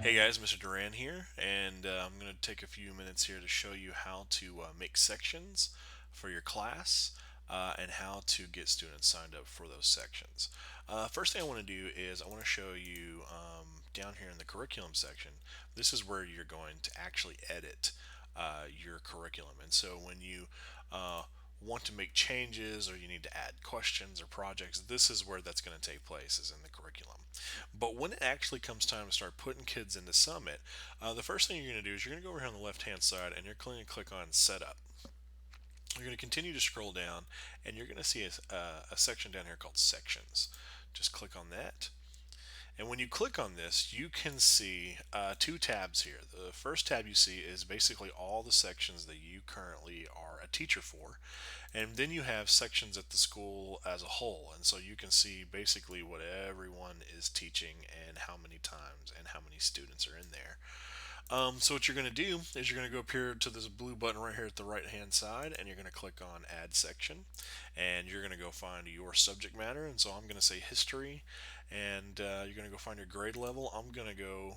Hey guys, Mr. Duran here, and I'm going to take a few minutes here to show you how to make sections for your class and how to get students signed up for those sections. First thing I want to do is I want to show you down here in the curriculum section. This is where you're going to actually edit your curriculum, and so when you uh, want to make changes or you need to add questions or projects, this is where that's going to take place, is in the curriculum. But when it actually comes time to start putting kids into Summit, the first thing you're going to do is you're going to go over here on the left hand side and you're going to click on Setup. You're going to continue to scroll down and you're going to see a section down here called Sections. Just click on that. And when you click on this, you can see two tabs here. The first tab you see is basically all the sections that you currently are a teacher for. And then you have sections at the school as a whole. And so you can see basically what everyone is teaching and how many times and how many students are in there. So what you're going to do is you're going to go up here to this blue button right here at the right hand side, and you're going to click on add section, and you're going to go find your subject matter. And so I'm going to say history, and you're going to go find your grade level. I'm going to go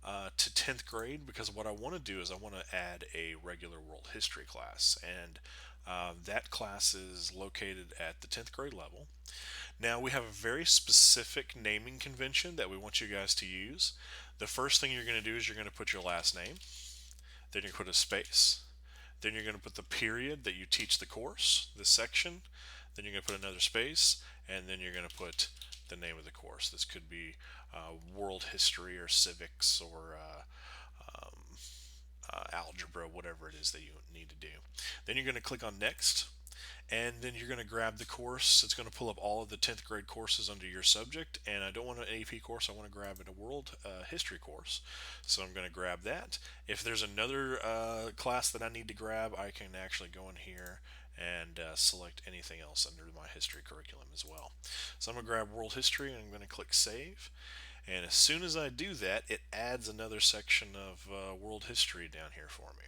to 10th grade, because what I want to do is I want to add a regular world history class, and that class is located at the 10th grade level. Now we have a very specific naming convention that we want you guys to use. The first thing you're going to do is you're going to put your last name, then you're going to put a space, then you're going to put the period that you teach the course, the section, then you're going to put another space, and then you're going to put the name of the course. This could be world history or civics or algebra, whatever it is that you need to do. Then you're going to click on next, and then you're going to grab the course. It's going to pull up all of the 10th grade courses under your subject, and I don't want an AP course, I want to grab a world history course, so I'm going to grab that. If there's another class that I need to grab, I can actually go in here and select anything else under my history curriculum as well. So I'm going to grab world history and I'm going to click save, and as soon as I do that, it adds another section of world history down here for me.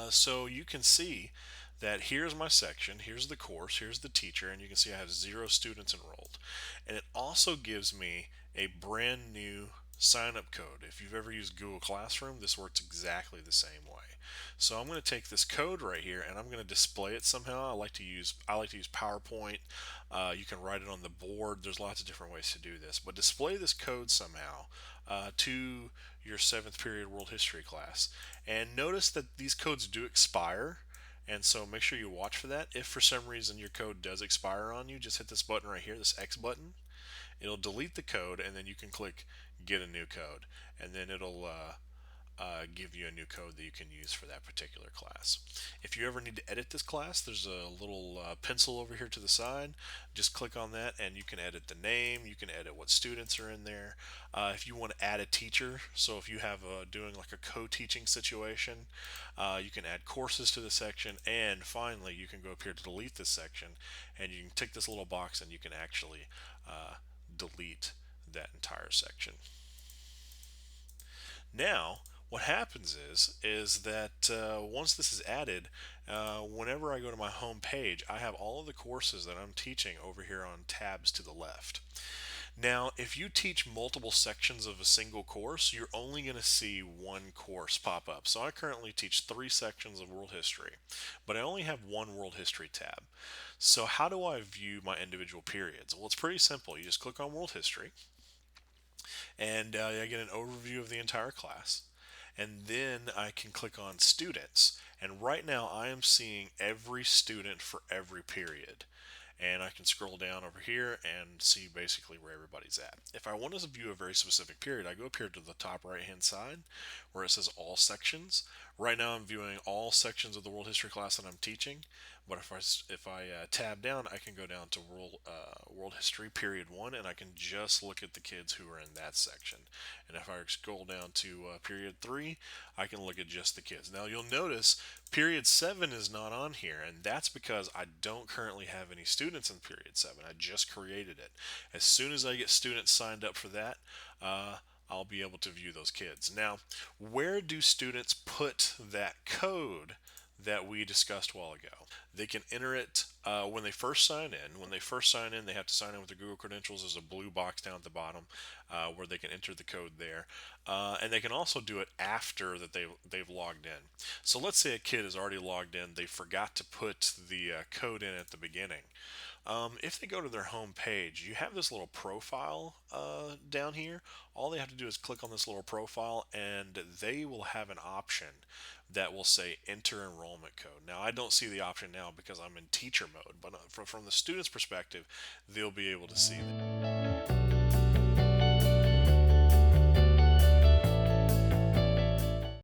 So you can see that here's my section, here's the course, here's the teacher, and you can see I have 0 students enrolled. And it also gives me a brand new sign up code. If you've ever used Google Classroom, this works exactly the same way. So I'm going to take this code right here and I'm going to display it somehow. I like to use PowerPoint. You can write it on the board. There's lots of different ways to do this, but display this code somehow to your 7th period world history class. And notice that these codes do expire, and so make sure you watch for that. If for some reason your code does expire on you, just hit this button right here, this X button. It'll delete the code, and then you can click get a new code, and then it'll give you a new code that you can use for that particular class. If you ever need to edit this class, there's a little pencil over here to the side. Just click on that and you can edit the name, you can edit what students are in there. If you want to add a teacher, so if you have doing like a co-teaching situation, you can add courses to the section, and finally you can go up here to delete this section, and you can tick this little box and you can actually delete that entire section. Now, what happens is that once this is added, whenever I go to my home page, I have all of the courses that I'm teaching over here on tabs to the left. Now, if you teach multiple sections of a single course, you're only going to see one course pop up. So I currently teach 3 sections of world history, but I only have one world history tab. So how do I view my individual periods? Well, it's pretty simple. You just click on world history, and I get an overview of the entire class, and then I can click on students, and right now I am seeing every student for every period, and I can scroll down over here and see basically where everybody's at. If I want to view a very specific period, I go up here to the top right hand side where it says all sections. Right now I'm viewing all sections of the world history class that I'm teaching, but if I tab down, I can go down to world history period 1, and I can just look at the kids who are in that section. And if I scroll down to period 3, I can look at just the kids. Now you'll notice period 7 is not on here, and that's because I don't currently have any students in period 7. I just created it. As soon as I get students signed up for that, I'll be able to view those kids. Now, where do students put that code that we discussed a while ago? They can enter it when they first sign in. When they first sign in, they have to sign in with their Google credentials. There's a blue box down at the bottom where they can enter the code there, and they can also do it after that they've logged in. So let's say a kid is already logged in. They forgot to put the code in at the beginning. If they go to their home page, you have this little profile down here. All they have to do is click on this little profile, and they will have an option that will say enter enrollment code. Now, I don't see the option now because I'm in teacher mode, but from the student's perspective, they'll be able to see that.